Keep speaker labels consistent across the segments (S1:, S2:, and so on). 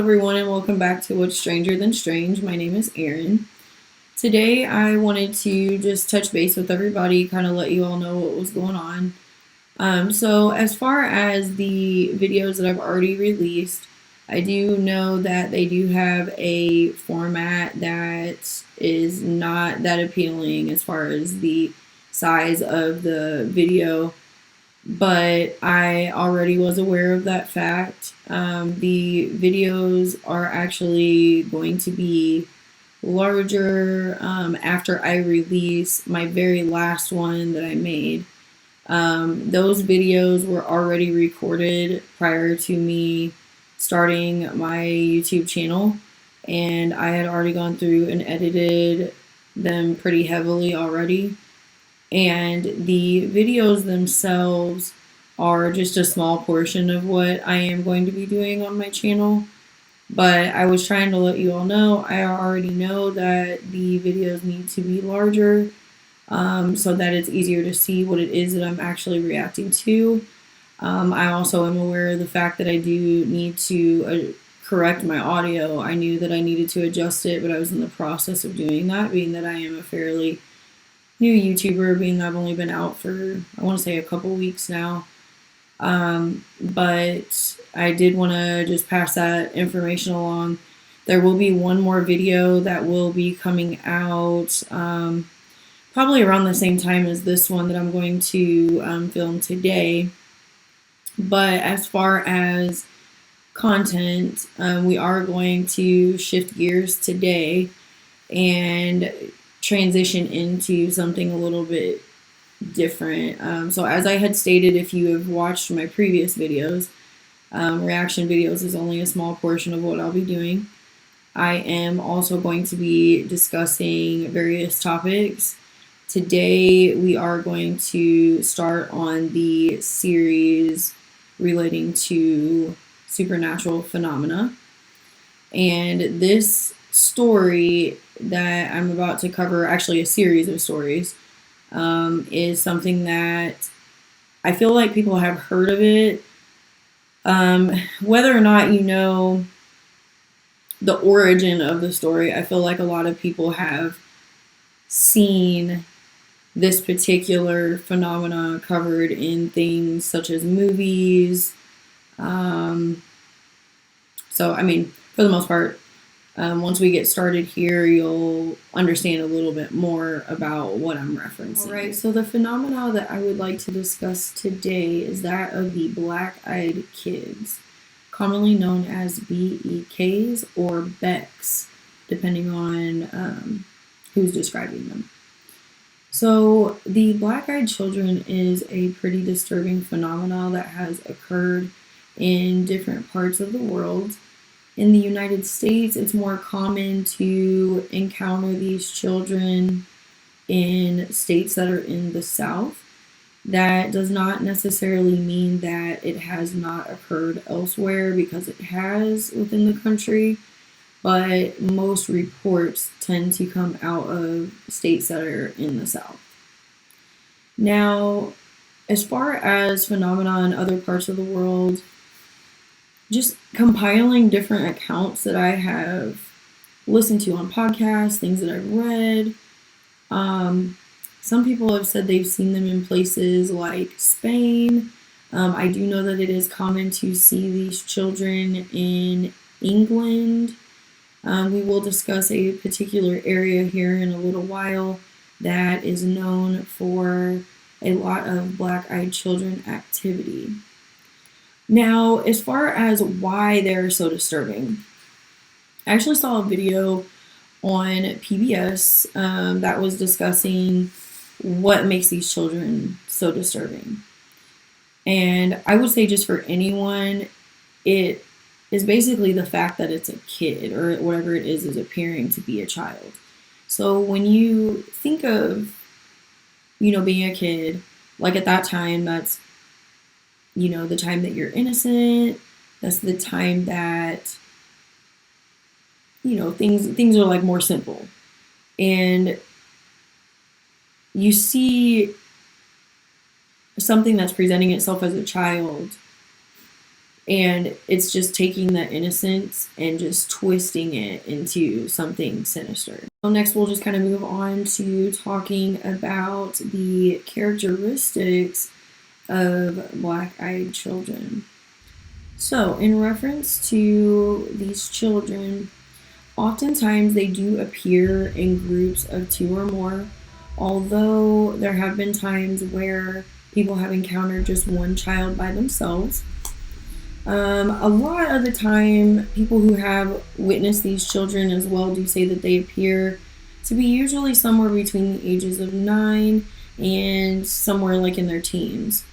S1: everyone, and welcome back to What's Stranger Than Strange. My name is Erin. Today I wanted to just touch base with everybody, kind of let you all know what was going on. So as far as the videos that I've already released, I do know that they do have a format that is not that appealing as far as the size of the video, but I already was aware of that fact. The videos are actually going to be larger after I release my very last one that I made. Those videos were already recorded prior to me starting my YouTube channel, and I had already gone through and edited them pretty heavily already. And the videos themselves are just a small portion of what I am going to be doing on my channel. But I was trying to let you all know, I already know that the videos need to be larger so that it's easier to see what it is that I'm actually reacting to. I also am aware of the fact that I do need to correct my audio. I knew that I needed to adjust it, but I was in the process of doing that, being that I am a fairly new YouTuber, being that I've only been out for, I want to say, a couple weeks now. But I did want to just pass that information along. There will be one more video that will be coming out probably around the same time as this one that I'm going to film today. But as far as content, we are going to shift gears today and transition into something a little bit different. So as I had stated, if you have watched my previous videos, reaction videos is only a small portion of what I'll be doing. I am also going to be discussing various topics. Today we are going to start on the series relating to supernatural phenomena. And this story that I'm about to cover, actually a series of stories, is something that I feel like people have heard of it. Whether or not you know the origin of the story, I feel like a lot of people have seen this particular phenomena covered in things such as movies. So, I mean, for the most part, once we get started here, you'll understand a little bit more about what I'm referencing. All right, so the phenomena that I would like to discuss today is that of the black-eyed kids, commonly known as BEKs or BECs, depending on who's describing them. So the black-eyed children is a pretty disturbing phenomenon that has occurred in different parts of the world. In the United States, it's more common to encounter these children in states that are in the South. That does not necessarily mean that it has not occurred elsewhere, because it has within the country, but most reports tend to come out of states that are in the South. Now, as far as phenomena in other parts of the world, just compiling different accounts that I have listened to on podcasts, things that I've read. Some people have said they've seen them in places like Spain. I do know that it is common to see these children in England. We will discuss a particular area here in a little while that is known for a lot of black-eyed children activity. Now, as far as why they're so disturbing, I actually saw a video on PBS that was discussing what makes these children so disturbing. And I would say, just for anyone, it is basically the fact that it's a kid, or whatever it is appearing to be a child. So when you think of, being a kid, like at that time, that's the time that you're innocent. That's the time that, things are like more simple. And you see something that's presenting itself as a child, And it's just taking the innocence and just twisting it into something sinister. So next, we'll just kind of move on to talking about the characteristics of black-eyed children. So, in reference to these children, oftentimes they do appear in groups of 2 or more, although there have been times where people have encountered just one child by themselves. A lot of the time, people who have witnessed these children as well do say that they appear to be usually somewhere between the ages of 9 and somewhere like in their teens.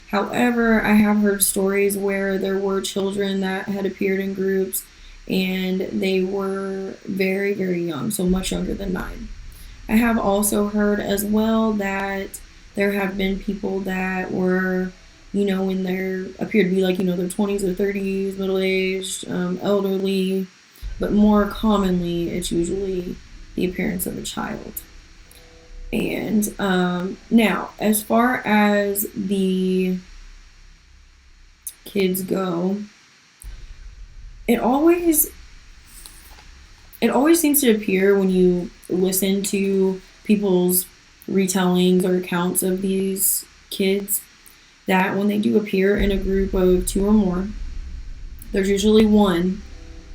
S1: However, I have heard stories where there were children that had appeared in groups and they were very, very young, so much younger than 9. I have also heard as well that there have been people that were, when they appeared to be like, their 20s or 30s, middle-aged, elderly, but more commonly, it's usually the appearance of a child. And now, as far as the kids go, it always seems to appear when you listen to people's retellings or accounts of these kids that when they do appear in a group of 2 or more, there's usually one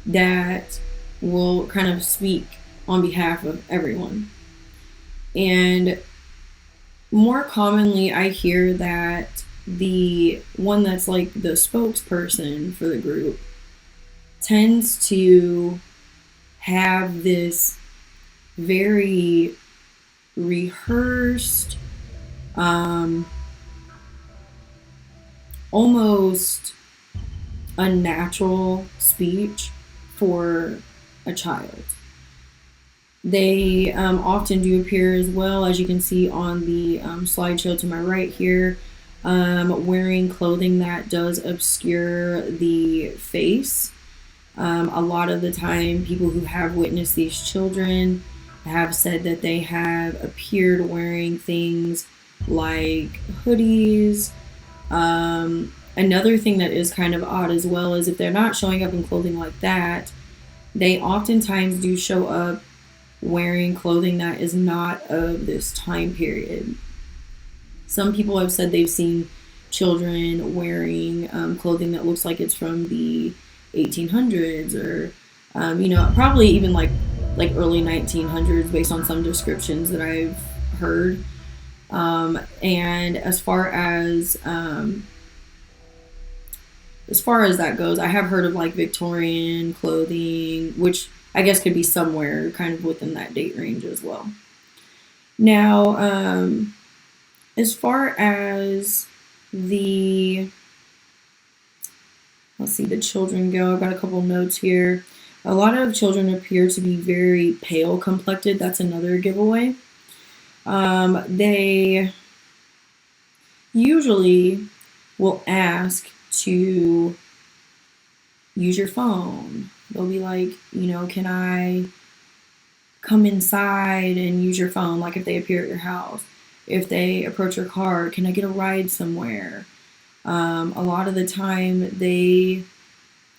S1: that will kind of speak on behalf of everyone. And more commonly, I hear that the one that's like the spokesperson for the group tends to have this very rehearsed, almost unnatural speech for a child. They often do appear as well, as you can see on the slideshow to my right here, wearing clothing that does obscure the face. A lot of the time, people who have witnessed these children have said that they have appeared wearing things like hoodies. Another thing that is kind of odd as well is if they're not showing up in clothing like that, they oftentimes do show up wearing clothing that is not of this time period. Some people have said they've seen children wearing clothing that looks like it's from the 1800s or, probably even like early 1900s based on some descriptions that I've heard. And as far as that goes, I have heard of like Victorian clothing, which I guess could be somewhere kind of within that date range as well. Now, as far as the children go, I've got a couple notes here. A lot of children appear to be very pale complected. That's another giveaway. They usually will ask to use your phone. They'll be like, can I come inside and use your phone? Like if they appear at your house. If they approach your car, can I get a ride somewhere? A lot of the time they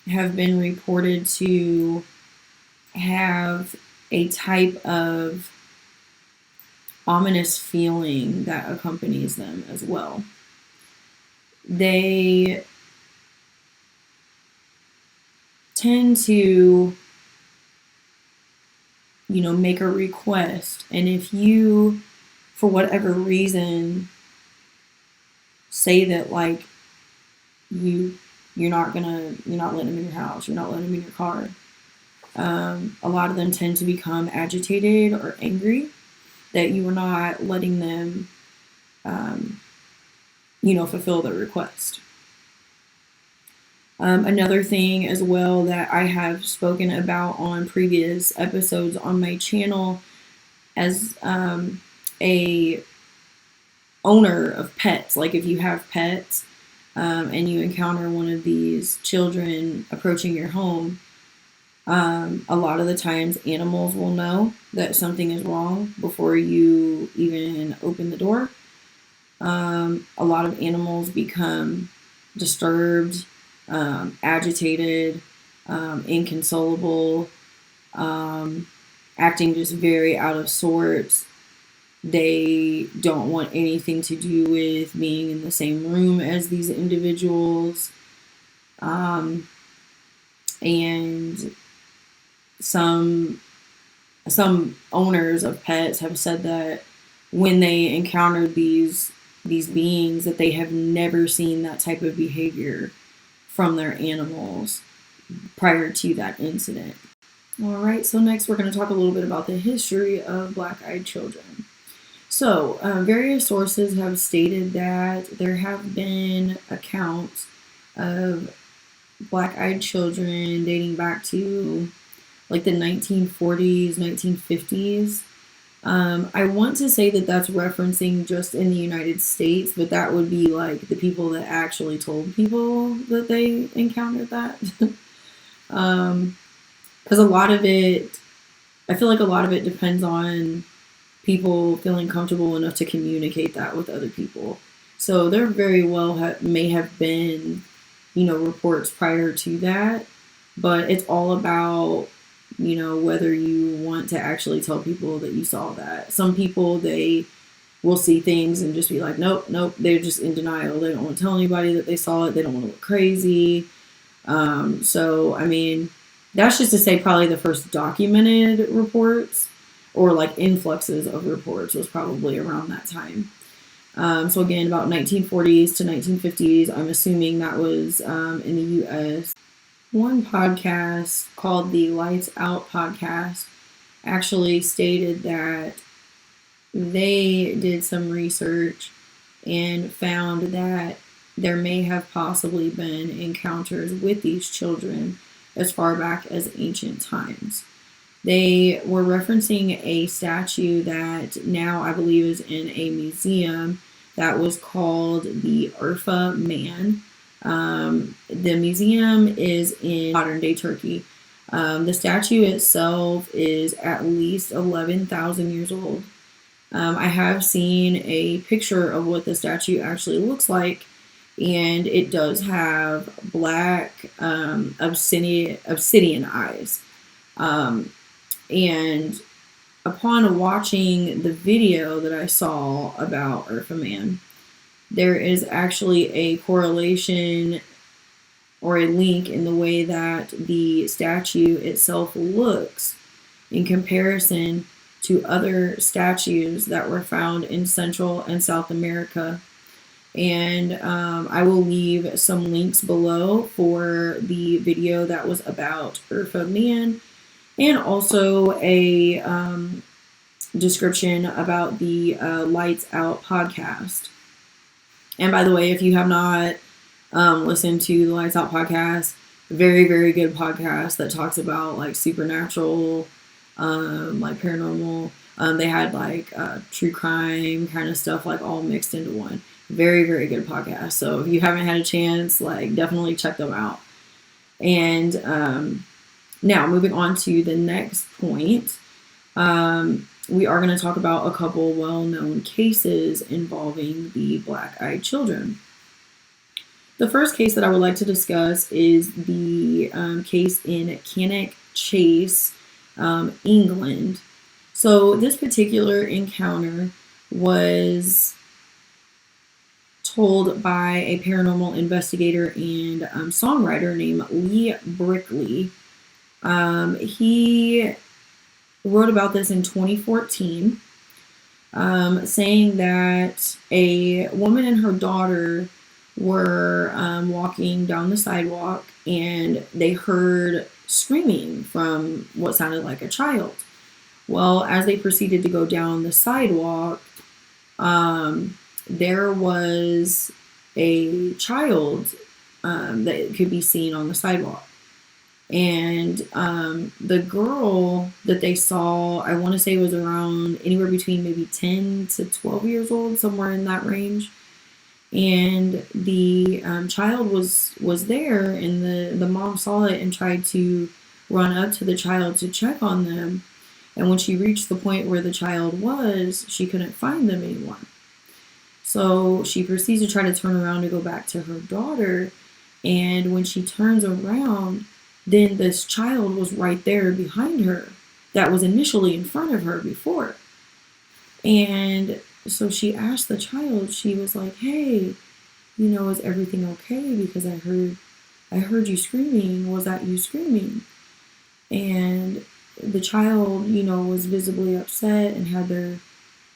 S1: have been reported to have a type of ominous feeling that accompanies them as well. They tend to, make a request, and if you, for whatever reason, say that like you're not letting them in your house, you're not letting them in your car, a lot of them tend to become agitated or angry that you are not letting them, fulfill their request. Another thing as well that I have spoken about on previous episodes on my channel as a owner of pets, like if you have pets and you encounter one of these children approaching your home, a lot of the times animals will know that something is wrong before you even open the door. A lot of animals become disturbed agitated, inconsolable, acting just very out of sorts. They don't want anything to do with being in the same room as these individuals. And some owners of pets have said that when they encountered these beings, that they have never seen that type of behavior from their animals prior to that incident. All right, so next we're going to talk a little bit about the history of black-eyed children. So, various sources have stated that there have been accounts of black-eyed children dating back to like the 1940s, 1950s. I want to say that that's referencing just in the United States, but that would be like the people that actually told people that they encountered that. Because a lot of it, I feel like a lot of it depends on people feeling comfortable enough to communicate that with other people. So there very well may have been, reports prior to that, but it's all about, whether you want to actually tell people that you saw that. Some people, they will see things and just be like, nope, they're just in denial. They don't want to tell anybody that they saw it. They don't want to look crazy. So, I mean, that's just to say probably the first documented reports or like influxes of reports was probably around that time. So again, about 1940s to 1950s, I'm assuming that was in the U.S. One podcast called the Lights Out podcast actually stated that they did some research and found that there may have possibly been encounters with these children as far back as ancient times. They were referencing a statue that now I believe is in a museum that was called the Urfa Man. The museum is in modern day Turkey. The statue itself is at least 11,000 years old. I have seen a picture of what the statue actually looks like, and it does have black obsidian eyes. And upon watching the video that I saw about Urfa Man, there is actually a correlation or a link in the way that the statue itself looks in comparison to other statues that were found in Central and South America. And I will leave some links below for the video that was about Urfa Man, and also a description about the Lights Out podcast. And by the way, if you have not listened to the Lights Out podcast, very, very good podcast that talks about like supernatural, like paranormal. They had like true crime kind of stuff like all mixed into one. Very, very good podcast. So if you haven't had a chance, like definitely check them out. And now, moving on to the next point, we are going to talk about a couple well-known cases involving the black-eyed children. The first case that I would like to discuss is the case in Cannock Chase, England. So this particular encounter was told by a paranormal investigator and songwriter named Lee Brickley. He wrote about this in 2014, saying that a woman and her daughter were walking down the sidewalk and they heard screaming from what sounded like a child. Well, as they proceeded to go down the sidewalk, there was a child that could be seen on the sidewalk. And the girl that they saw, I want to say was around anywhere between maybe 10 to 12 years old, somewhere in that range. And the child was there, and the mom saw it and tried to run up to the child to check on them. And when she reached the point where the child was, she couldn't find them anymore. So she proceeds to try to turn around to go back to her daughter. And when she turns around, then this child was right there behind her that was initially in front of her before. And so she asked the child, she was like, hey, is everything okay? Because I heard you screaming. Was that you screaming? And the child, was visibly upset and had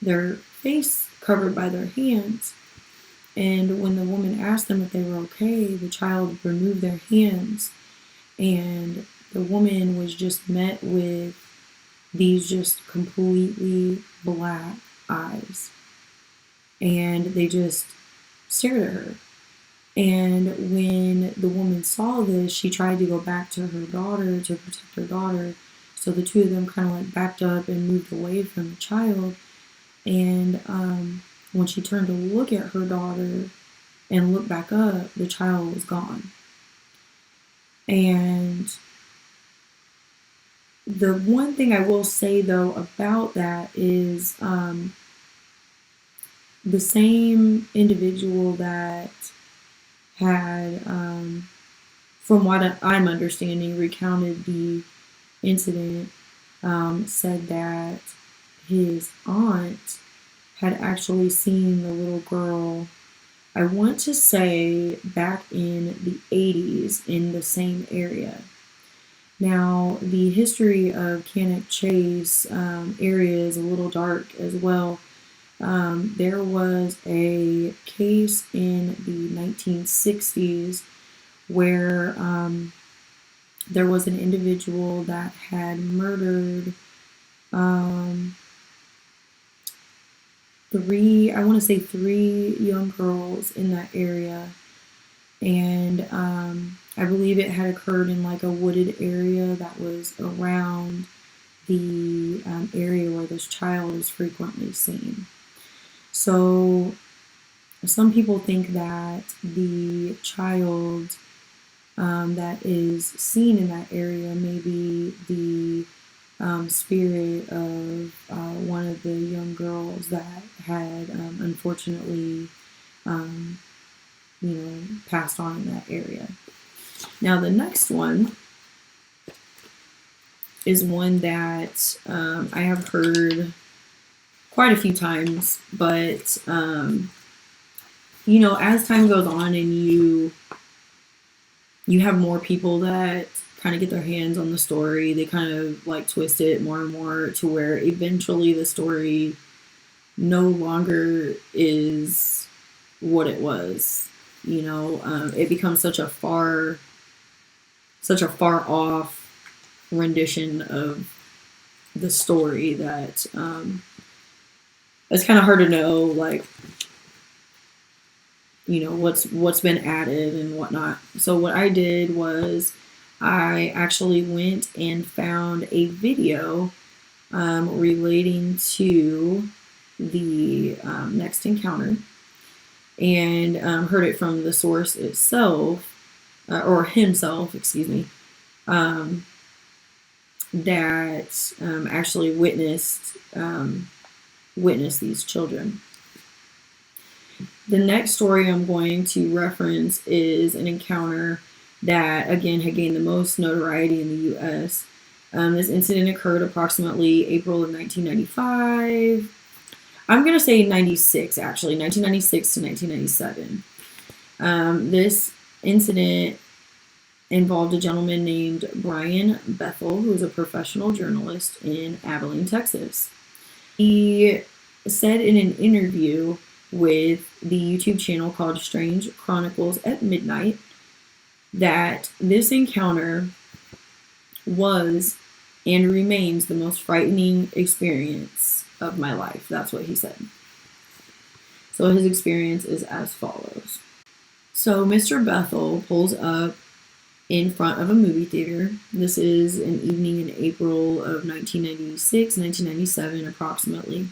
S1: their face covered by their hands. And when the woman asked them if they were okay, the child removed their hands, and the woman was just met with these just completely black eyes. And they just stared at her. And when the woman saw this, she tried to go back to her daughter to protect her daughter. So the two of them kind of like backed up and moved away from the child. And when she turned to look at her daughter and look back up, the child was gone. And the one thing I will say though about that is the same individual that had, from what I'm understanding, recounted the incident, said that his aunt had actually seen the little girl, I want to say back in the 80s in the same area. Now, the history of Cannock Chase area is a little dark as well. There was a case in the 1960s where there was an individual that had murdered three young girls in that area. And I believe it had occurred in like a wooded area that was around the area where this child is frequently seen. So some people think that the child that is seen in that area may be the spirit of one of the young girls that had unfortunately passed on in that area. Now the next one is one that I have heard quite a few times, but as time goes on and you have more people that kind of get their hands on the story, they kind of like twist it more and more to where eventually the story no longer is what it was. It becomes such a far off rendition of the story that it's kind of hard to know, like, what's been added and whatnot. So what I did was I actually went and found a video relating to the next encounter, and heard it from the source itself, or himself, excuse me, that actually witnessed these children. The next story I'm going to reference is an encounter that, again, had gained the most notoriety in the U.S. This incident occurred approximately April of 1995. I'm going to say 96, actually, 1996 to 1997. This incident involved a gentleman named Brian Bethel, who was a professional journalist in Abilene, Texas. He said in an interview with the YouTube channel called Strange Chronicles at Midnight that this encounter was and remains the most frightening experience of my life. That's what he said. So his experience is as follows. So Mr. Bethel pulls up in front of a movie theater. This is an evening in April of 1996, 1997 approximately.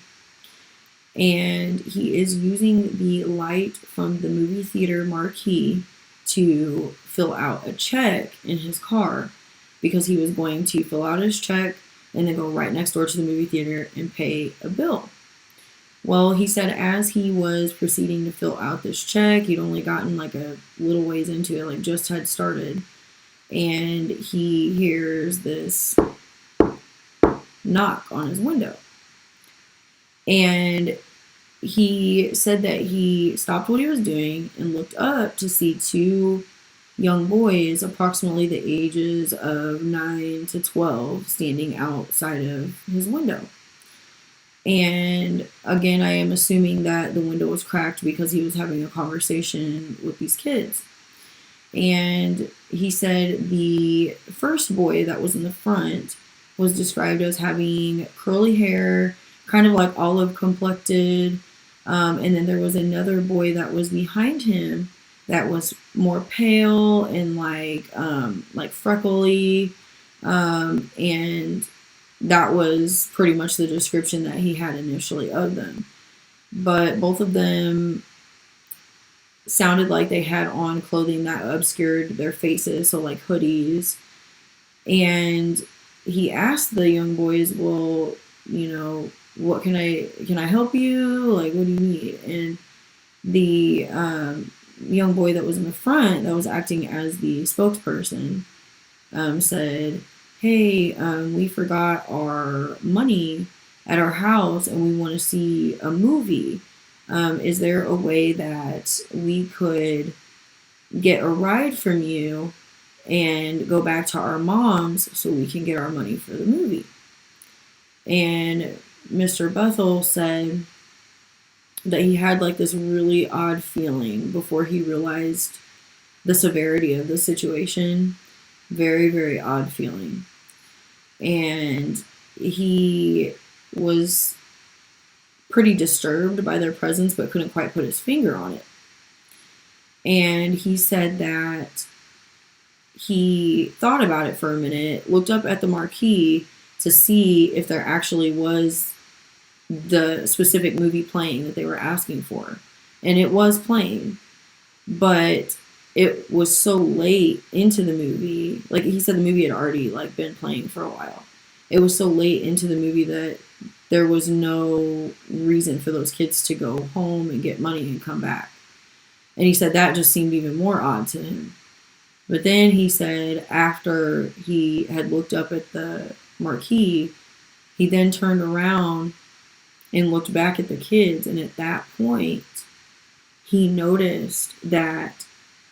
S1: And he is using the light from the movie theater marquee to fill out a check in his car, because he was going to fill out his check and then go right next door to the movie theater and pay a bill. Well, he said as he was proceeding to fill out this check, he'd only gotten like a little ways into it, like just had started, and he hears this knock on his window. And he said that he stopped what he was doing and looked up to see two young boys, approximately the ages of 9 to 12, standing outside of his window. And again, I am assuming that the window was cracked because he was having a conversation with these kids. And he said the first boy that was in the front was described as having curly hair, kind of like olive complected. And then there was another boy that was behind him that was more pale and like freckly. And that was pretty much the description that he had initially of them. But both of them sounded like they had on clothing that obscured their faces, so like hoodies. And he asked the young boys, well, what can I help you? Like, what do you need? And the young boy that was in the front, that was acting as the spokesperson, said, hey, we forgot our money at our house and we want to see a movie. Is there a way that we could get a ride from you and go back to our moms so we can get our money for the movie? And Mr. Bethel said that he had like this really odd feeling before he realized the severity of the situation. Very, very odd feeling. And he was pretty disturbed by their presence, but couldn't quite put his finger on it. And he said that he thought about it for a minute, looked up at the marquee to see if there actually was the specific movie playing that they were asking for. And it was playing, but it was so late into the movie. Like he said, the movie had already like been playing for a while. It was so late into the movie that there was no reason for those kids to go home and get money and come back. And he said that just seemed even more odd to him. But then he said after he had looked up at the marquee, he then turned around and looked back at the kids. And at that point, he noticed that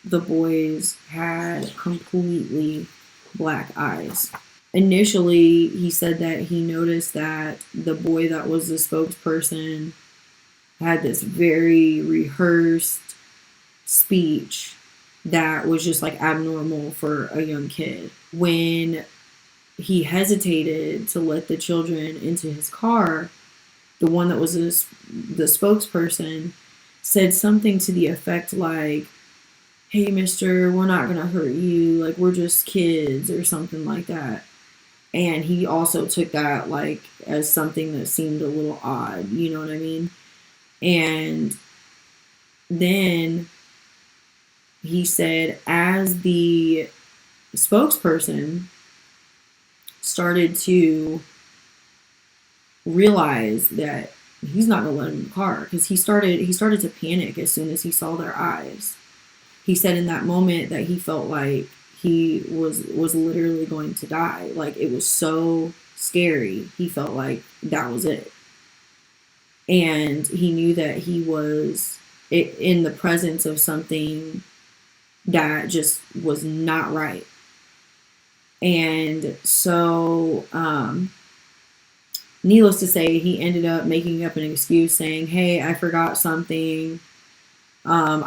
S1: the boys had completely black eyes. Initially, he said that he noticed that the boy that was the spokesperson had this very rehearsed speech that was just like abnormal for a young kid. When he hesitated to let the children into his car, the one that was the spokesperson said something to the effect like, hey, mister, we're not going to hurt you. Like, we're just kids or something like that. And he also took that like as something that seemed a little odd, you know what I mean? And then he said as the spokesperson started to realize that he's not going to let him in the car, because he started to panic as soon as he saw their eyes. He said in that moment that he felt like he was literally going to die. Like, it was so scary. He felt like that was it. And he knew that he was in the presence of something that just was not right. And so, needless to say, he ended up making up an excuse saying, hey, I forgot something. I'm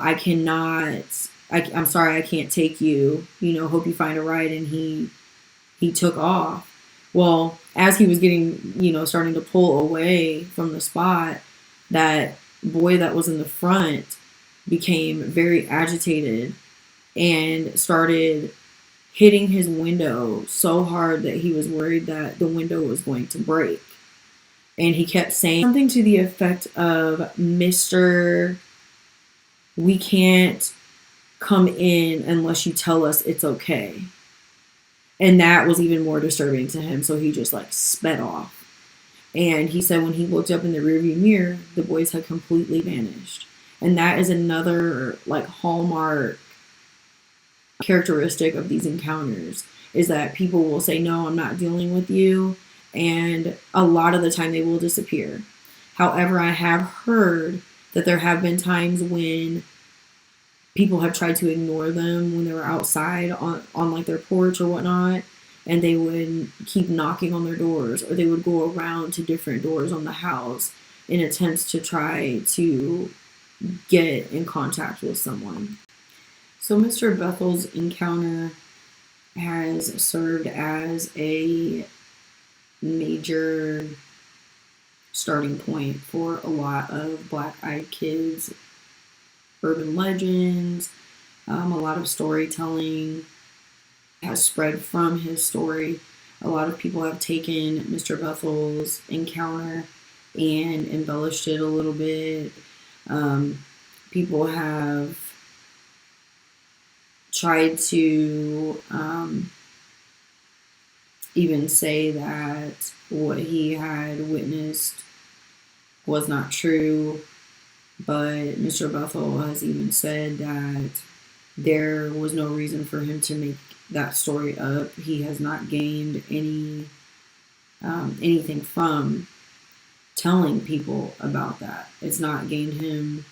S1: sorry, I can't take you, hope you find a ride. And he took off. Well, as he was getting, starting to pull away from the spot, that boy that was in the front became very agitated and started hitting his window so hard that he was worried that the window was going to break. And he kept saying something to the effect of, Mister, we can't come in unless you tell us it's okay. And that was even more disturbing to him. So he just like sped off. And he said when he looked up in the rearview mirror, the boys had completely vanished. And that is another like hallmark characteristic of these encounters, is that people will say, no, I'm not dealing with you. And a lot of the time they will disappear. However, I have heard that there have been times when people have tried to ignore them when they were outside on like their porch or whatnot, and they would keep knocking on their doors, or they would go around to different doors on the house in attempts to try to get in contact with someone. So Mr. Bethel's encounter has served as a major starting point for a lot of black-eyed kids, urban legends, a lot of storytelling has spread from his story. A lot of people have taken Mr. Bethel's encounter and embellished it a little bit. People have tried to even say that what he had witnessed was not true, but Mr. Bethel has even said that there was no reason for him to make that story up. He has not gained anything from telling people about that. It's not gained him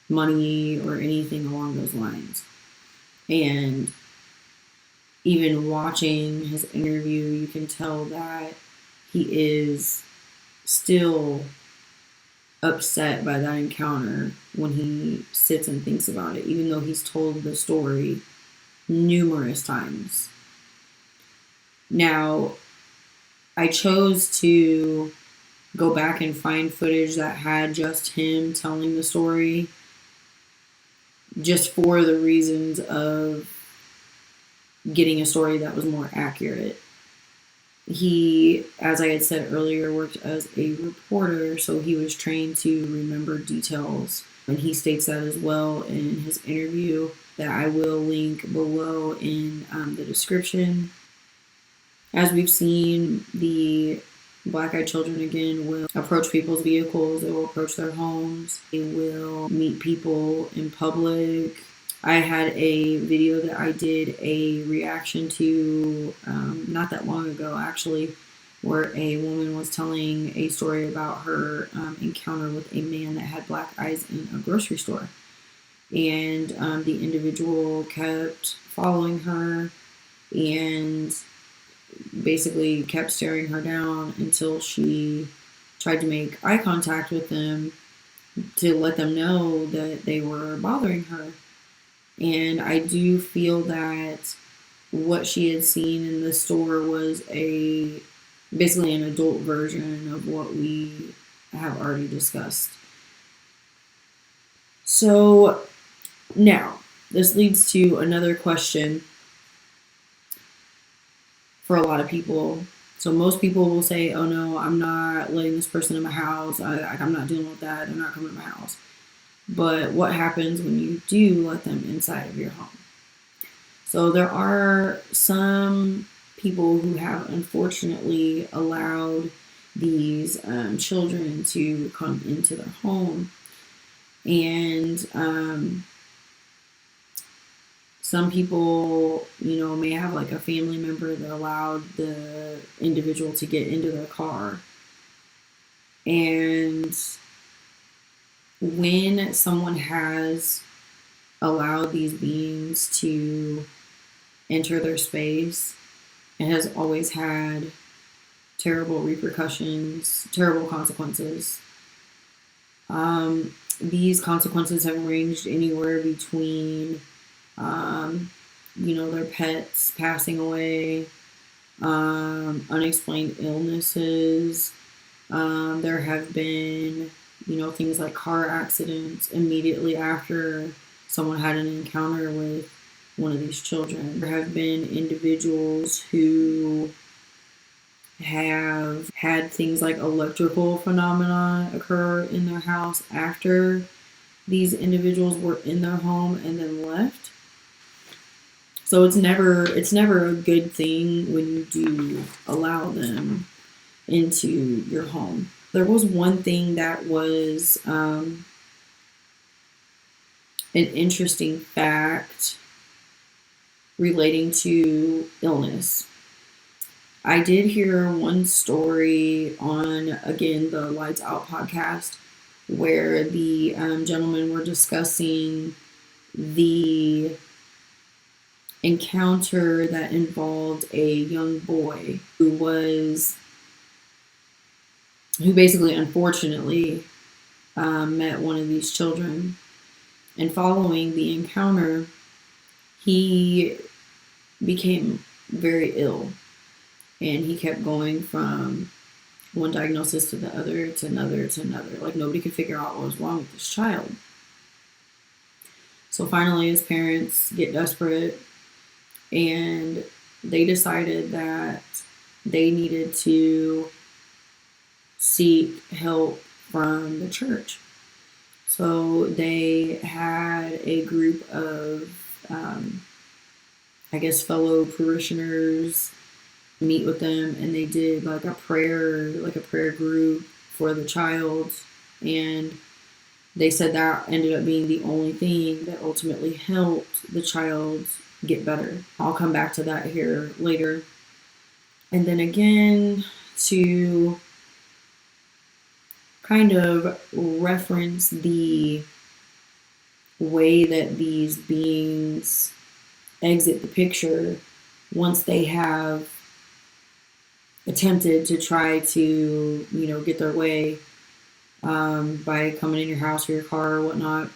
S1: money or anything along those lines. And even watching his interview, you can tell that he is still upset by that encounter when he sits and thinks about it, even though he's told the story numerous times. Now, I chose to go back and find footage that had just him telling the story, just for the reasons of getting a story that was more accurate. He, as I had said earlier, worked as a reporter, so he was trained to remember details. And he states that as well in his interview, that I will link below in the description. As we've seen, the black-eyed children again will approach people's vehicles, they will approach their homes, they will meet people in public. I had a video that I did a reaction to not that long ago, actually, where a woman was telling a story about her encounter with a man that had black eyes in a grocery store. And the individual kept following her and basically kept staring her down until she tried to make eye contact with them to let them know that they were bothering her. And I do feel that what she had seen in the store was basically an adult version of what we have already discussed. So now, this leads to another question for a lot of people. So most people will say, oh no, I'm not letting this person in my house. I'm not dealing with that. They're not coming to my house. But what happens when you do let them inside of your home? So there are some people who have unfortunately allowed these children to come into their home. And some people, may have like a family member that allowed the individual to get into their car. And when someone has allowed these beings to enter their space, it has always had terrible repercussions, terrible consequences. These consequences have ranged anywhere between, their pets passing away, unexplained illnesses. There have been, things like car accidents immediately after someone had an encounter with one of these children. There have been individuals who have had things like electrical phenomena occur in their house after these individuals were in their home and then left. So it's never a good thing when you do allow them into your home. There was one thing that was an interesting fact relating to illness. I did hear one story on, again, the Lights Out podcast, where the gentlemen were discussing the encounter that involved a young boy who basically, unfortunately, met one of these children. And following the encounter, he became very ill. And he kept going from one diagnosis to the other, to another, to another. Like, nobody could figure out what was wrong with this child. So finally, his parents get desperate, and they decided that they needed to seek help from the church. So they had a group of, fellow parishioners meet with them, and they did like a prayer group for the child. And they said that ended up being the only thing that ultimately helped the child get better. I'll come back to that here later. And then again, to kind of reference the way that these beings exit the picture once they have attempted to try to, get their way by coming in your house or your car or whatnot.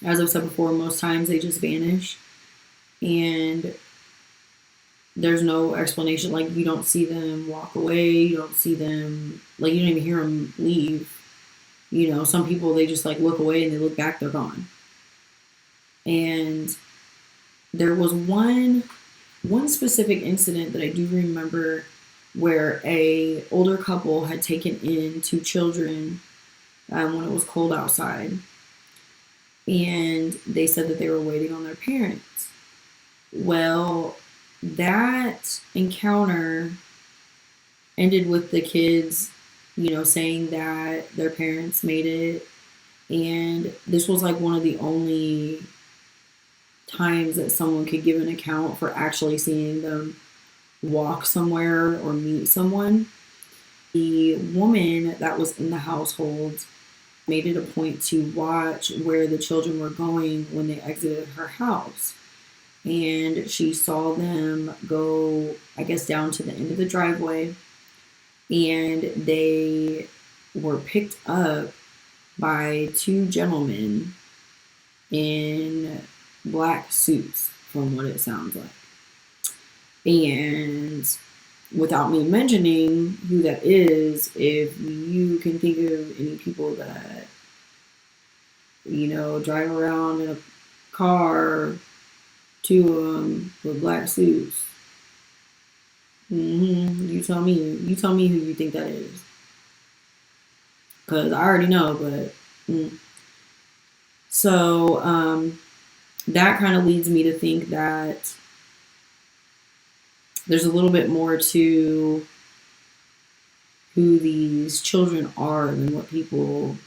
S1: As I've said before, most times they just vanish, and there's no explanation. Like, you don't see them walk away, you don't see them, like, you don't even hear them leave. Some people, they just like look away and they look back, they're gone. And there was one specific incident that I do remember where a older couple had taken in two children when it was cold outside. And they said that they were waiting on their parents. Well, that encounter ended with the kids, saying that their parents made it. And this was like one of the only times that someone could give an account for actually seeing them walk somewhere or meet someone. The woman that was in the household made it a point to watch where the children were going when they exited her house. And she saw them go, down to the end of the driveway, and they were picked up by two gentlemen in black suits, from what it sounds like. And without me mentioning who that is, if you can think of any people that, drive around in a car, two of them with black suits, you tell me who you think that is. Because I already know, but... So, that kind of leads me to think that there's a little bit more to who these children are than what people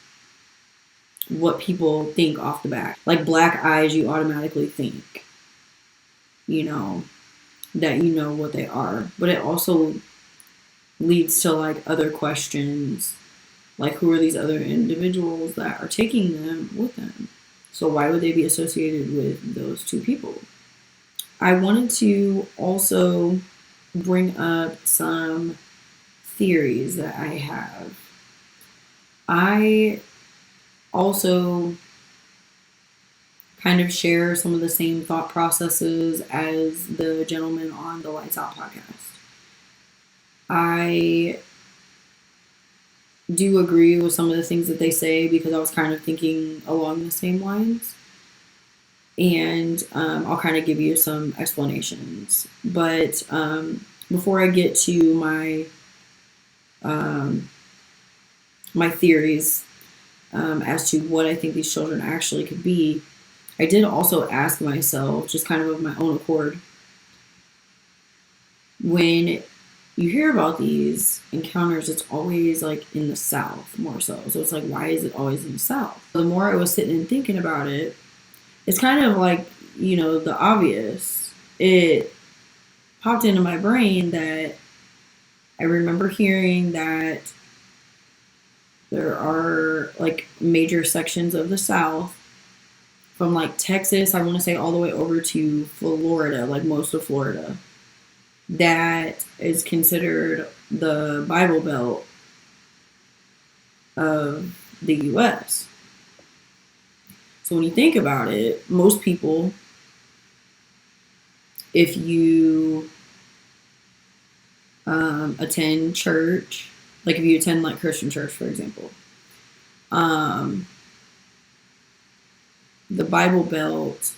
S1: think off the bat. Like, black eyes, you automatically think, that you know what they are. But it also leads to like other questions, like, who are these other individuals that are taking them with them? So why would they be associated with those two people? I wanted to also bring up some theories that I have. I also kind of share some of the same thought processes as the gentleman on the Lights Out podcast. I do agree with some of the things that they say, because I was kind of thinking along the same lines. And I'll kind of give you some explanations. But before I get to my theories as to what I think these children actually could be, I did also ask myself, just kind of my own accord, when you hear about these encounters, it's always like in the South more so. So it's like, why is it always in the South? The more I was sitting and thinking about it, it's kind of like, the obvious. It popped into my brain that I remember hearing that there are like major sections of the South from like Texas, I want to say all the way over to Florida, like most of Florida, that is considered the Bible Belt of the U.S. So when you think about it, most people, if you attend church, like if you attend like Christian church, for example, the Bible Belt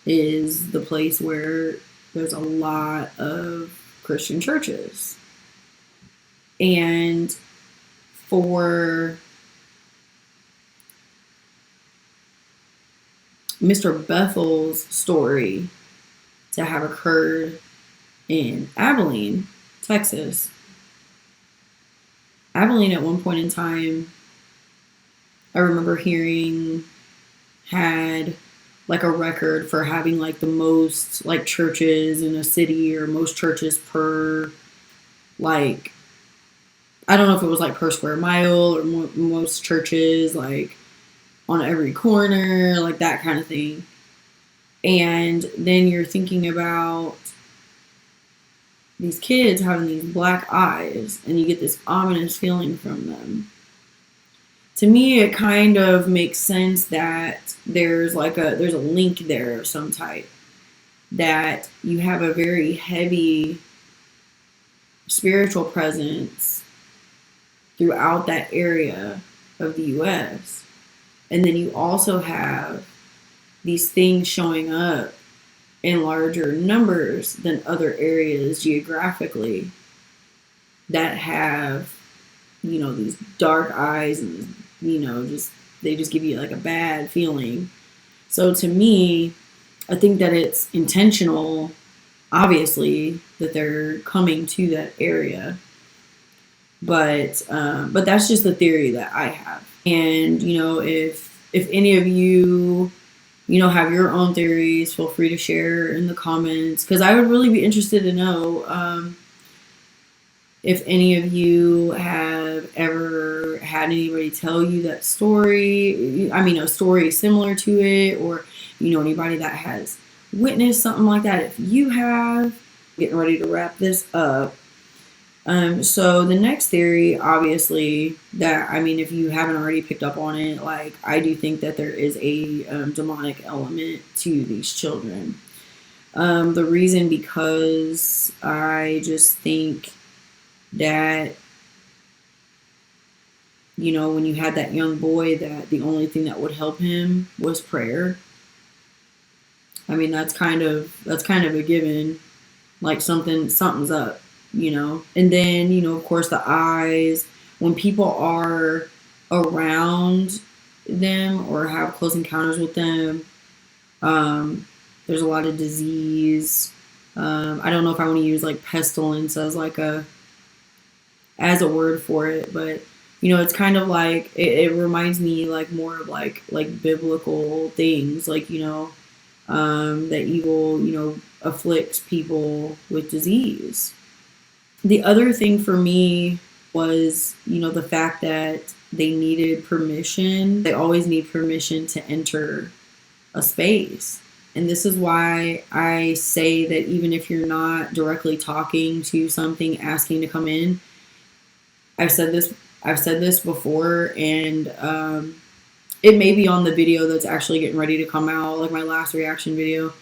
S1: is the place where there's a lot of Christian churches. And for Mr. Bethel's story to have occurred in Abilene, Texas, Abilene at one point in time, I remember hearing, had like a record for having like the most like churches in a city, or most churches per, like, I don't know if it was like per square mile, or most churches like on every corner, like that kind of thing. And then you're thinking about these kids having these black eyes, and you get this ominous feeling from them. To me, it kind of makes sense that there's a link there of some type, that you have a very heavy spiritual presence throughout that area of the U.S. And then you also have these things showing up in larger numbers than other areas geographically that have, these dark eyes, and, they just give you like a bad feeling. So to me, I think that it's intentional, obviously, that they're coming to that area. But that's just the theory that I have. And, if any of you, have your own theories, feel free to share in the comments, because I would really be interested to know if any of you have ever had anybody tell you that story. I mean, a story similar to it, or, anybody that has witnessed something like that. If you have, getting ready to wrap this up. So the next theory, obviously, that, if you haven't already picked up on it, like, I do think that there is a demonic element to these children. The reason, because I just think that, when you had that young boy, that the only thing that would help him was prayer. That's kind of a given, like something's up. And then, of course, the eyes, when people are around them or have close encounters with them, there's a lot of disease. I don't know if I want to use like pestilence as a word for it, but it's kind of like, it reminds me like more of like biblical things, like, that evil, afflicts people with disease. The other thing for me was, the fact that they needed permission. They always need permission to enter a space. And this is why I say that even if you're not directly talking to something, asking to come in, I've said this before, and it may be on the video that's actually getting ready to come out, like my last reaction video.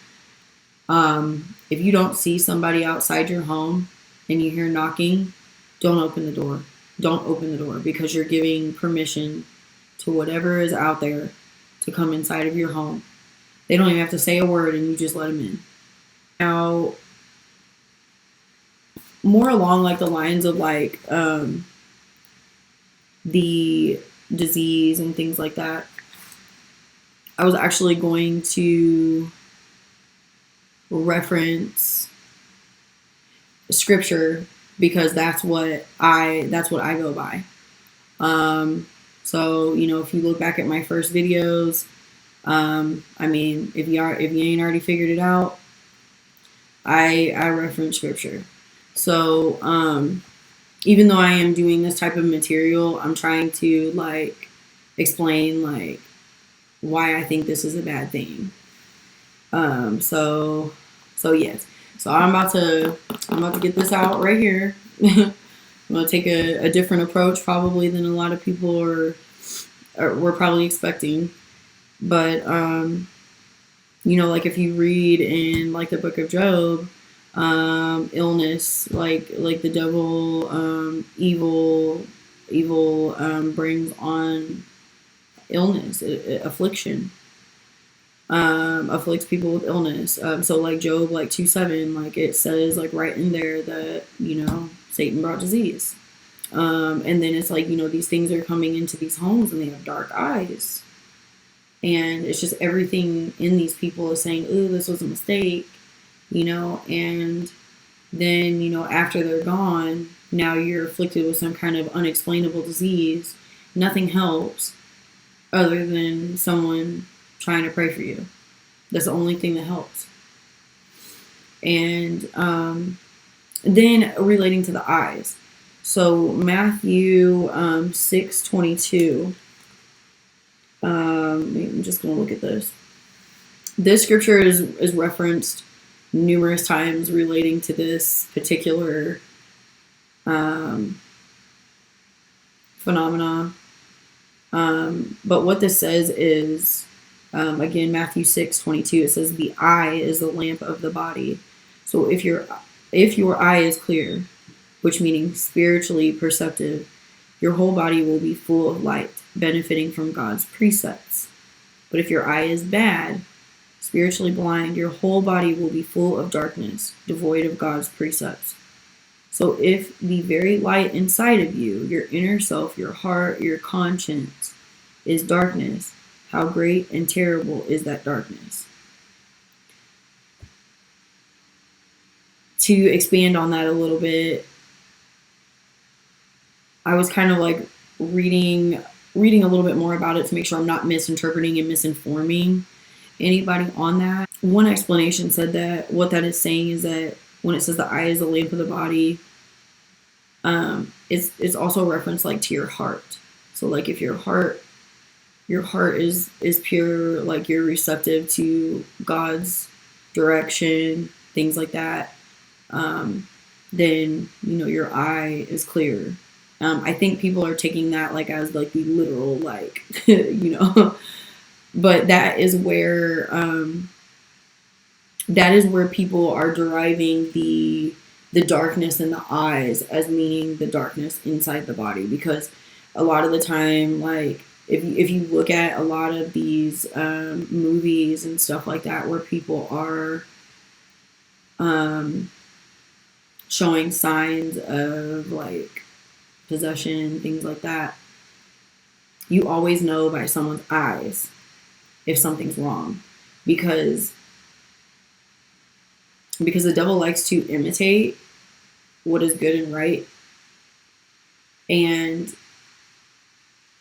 S1: If you don't see somebody outside your home and you hear knocking, don't open the door. Don't open the door, because you're giving permission to whatever is out there to come inside of your home. They don't even have to say a word, and you just let them in. Now, more along like the lines of like the disease and things like that, I was actually going to reference scripture because that's what I go by. So, you know, if you look back at my first videos, I mean, if you ain't already figured it out, I reference scripture. So, even though I am doing this type of material, I'm trying to like explain like why I think this is a bad thing. So yes. So I'm about to get this out right here. I'm gonna take a different approach probably than a lot of people were probably expecting. But you know, like if you read in like the book of Job, illness, like the devil, evil brings on illness, affliction, afflicts people with illness. So like Job, like 2:7, like it says like right in there that, you know, Satan brought disease. And then it's like, you know, these things are coming into these homes and they have dark eyes. And it's just everything in these people is saying, ooh, this was a mistake, you know, and then, you know, after they're gone, now you're afflicted with some kind of unexplainable disease. Nothing helps other than someone trying to pray for you. That's the only thing that helps. And then relating to the eyes. So Matthew 6:22. I'm just going to look at this. This scripture is referenced numerous times relating to this particular phenomena. But what this says is, again, Matthew 6:22, it says, the eye is the lamp of the body. So if your eye is clear, which meaning spiritually perceptive, your whole body will be full of light, benefiting from God's precepts. But if your eye is bad, spiritually blind, your whole body will be full of darkness, devoid of God's precepts. So if the very light inside of you, your inner self, your heart, your conscience, is darkness, how great and terrible is that darkness? To expand on that a little bit, I was kind of like reading a little bit more about it to make sure I'm not misinterpreting and misinforming anybody on that. One explanation said that what that is saying is that when it says the eye is the lamp of the body, it's also a reference like to your heart. So like if your heart is pure, like you're receptive to God's direction, things like that, then, you know, your eye is clear. I think people are taking that like as like the literal, like, you know, but that is where people are deriving the darkness in the eyes as meaning the darkness inside the body. Because a lot of the time, like if you look at a lot of these movies and stuff like that, where people are showing signs of like possession, things like that, you always know by someone's eyes if something's wrong, because the devil likes to imitate what is good and right and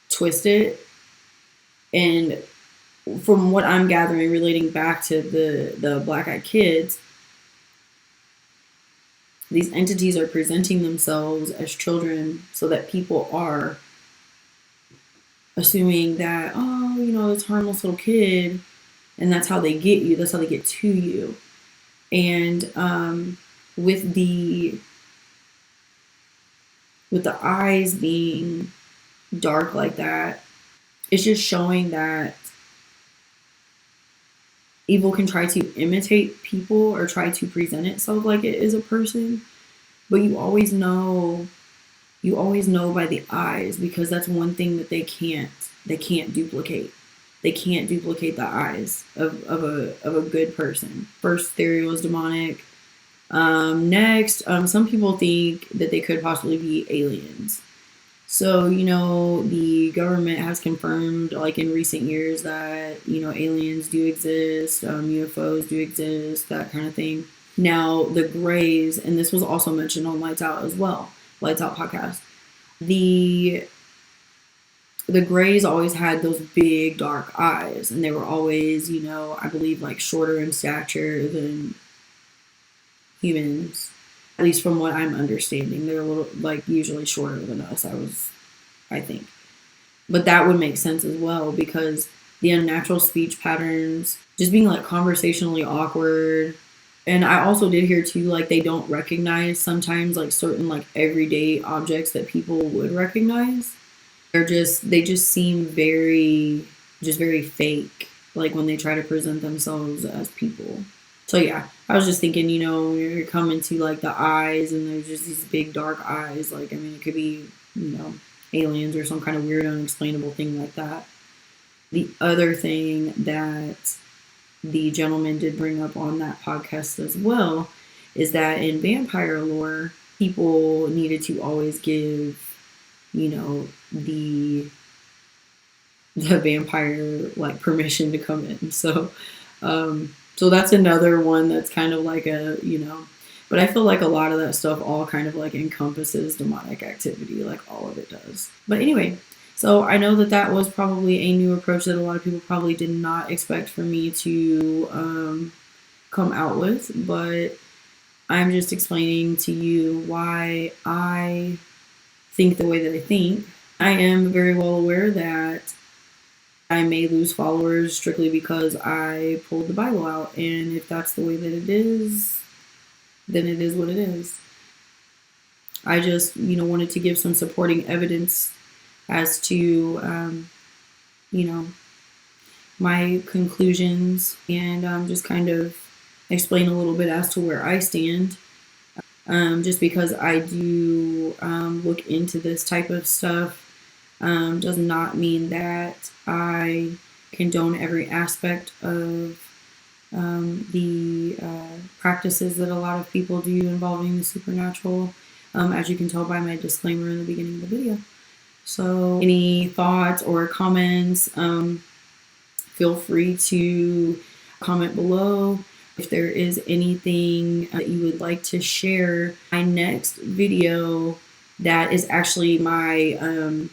S1: twist it. And from what I'm gathering, relating back to the black-eyed kids, these entities are presenting themselves as children so that people are assuming that, oh, you know, this harmless little kid, and that's how they get you. That's how they get to you. And with the eyes being dark like that, it's just showing that evil can try to imitate people or try to present itself like it is a person, but you always know by the eyes, because that's one thing that they can't duplicate. They can't duplicate the eyes of a good person. First theory was demonic. Next, some people think that they could possibly be aliens. So, you know, the government has confirmed, like in recent years, that, you know, aliens do exist, UFOs do exist, that kind of thing. Now, the Grays, and this was also mentioned on Lights Out as well, Lights Out podcast, the Grays always had those big dark eyes, and they were always, you know, I believe like shorter in stature than humans, at least from what I'm understanding. They're a little, like, usually shorter than us, I think. But that would make sense as well, because the unnatural speech patterns, just being like conversationally awkward. And I also did hear too, like, they don't recognize sometimes like certain like everyday objects that people would recognize. They just seem very fake, like when they try to present themselves as people. So yeah, I was just thinking, you know, when you're coming to like the eyes, and there's just these big dark eyes, like, I mean, it could be, you know, aliens or some kind of weird unexplainable thing like that. The other thing that the gentleman did bring up on that podcast as well is that in vampire lore, people needed to always give, you know, the vampire like permission to come in. So that's another one that's kind of like a, you know, but I feel like a lot of that stuff all kind of like encompasses demonic activity, like all of it does. But anyway, so I know that was probably a new approach that a lot of people probably did not expect for me to come out with, but I'm just explaining to you why I think the way that I think. I am very well aware that I may lose followers strictly because I pulled the Bible out, and if that's the way that it is, then it is what it is. I just, you know, wanted to give some supporting evidence as to, you know, my conclusions, and just kind of explain a little bit as to where I stand. Just because I do look into this type of stuff does not mean that I condone every aspect of the practices that a lot of people do involving the supernatural, as you can tell by my disclaimer in the beginning of the video. So any thoughts or comments, feel free to comment below. If there is anything that you would like to share, my next video, that is actually my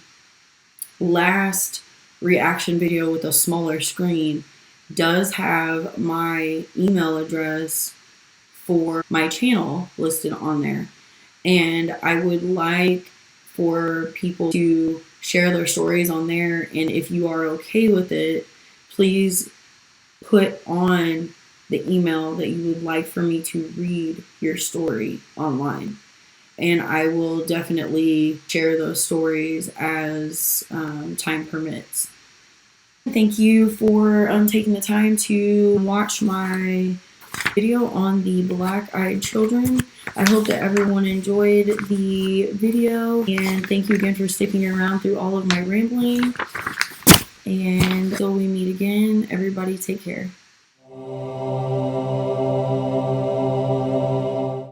S1: last reaction video with a smaller screen, does have my email address for my channel listed on there. And I would like for people to share their stories on there. And if you are okay with it, please put on the email that you would like for me to read your story online. And I will definitely share those stories as time permits. Thank you for taking the time to watch my video on the black-eyed children. I hope that everyone enjoyed the video, and thank you again for sticking around through all of my rambling. And until we meet again, everybody take care.